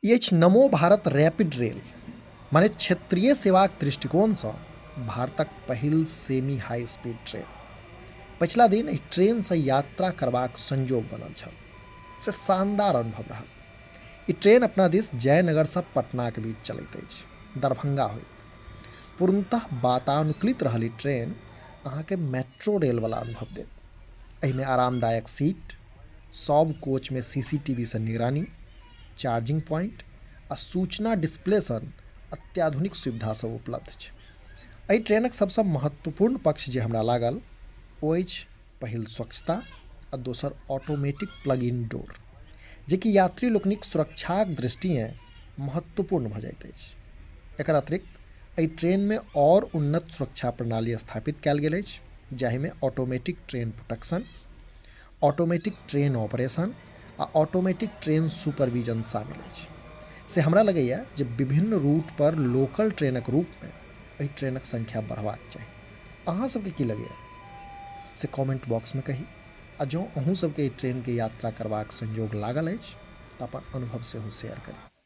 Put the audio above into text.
ई अछि NaMo Bharat rapid rail, माने क्षेत्रीय सेवाक दृष्टिकोणसँ भारतक पहिल सेमी हाई स्पीड ट्रेन। पछिला दिन एहि ट्रेनसँ यात्रा करबाक संजोग बनल छल, से शानदार अनुभव रहल। ई ट्रेन अपना दिस जयनगरसँ पटनाक बीच चलैत अछि, दरभंगा होइत। पूर्णतः वातानुकूलित रहल ई ट्रेन अहाँके मेट्रो रेलवला अनुभव देत। एहिमे आरामदायक सीट, सब कोचमे CCTV सँ निगरानी, चार्जिंग पॉइंट आ सूचना डिस्प्ले सन अत्याधुनिक सुविधा सब उपलब्ध छै। एहि ट्रेनक सबसँ महत्वपूर्ण पक्ष जे हमरा लागल ओ अछि पहिल स्वच्छता आ दोसर ऑटोमेटिक प्लग इन डोर, जेकि यात्री लोकनिक सुरक्षाक दृष्टिएँ महत्वपूर्ण भऽ जाइत अछि। एकर अतिरिक्त एहि ट्रेनमे और उन्नत सुरक्षा प्रणाली स्थापित कयल गेल अछि, जाहिमे automatic train protection, automatic train operation आ ऑटोमेटिक ट्रेन सुपरविजन शामिल अछि। से हमरा लगैए जे विभिन्न रूट पर लोकल ट्रेनक रूपमे एहि ट्रेनक संख्या बढ़बाक चाही। अहाँ सबके की लगैए से कमेंट बॉक्समे कही। आ जँ अहूँ सबके एहि ट्रेनके यात्रा करबाक संयोग लागल अछि तऽ अपन अनुभव सेहो शेयर करी।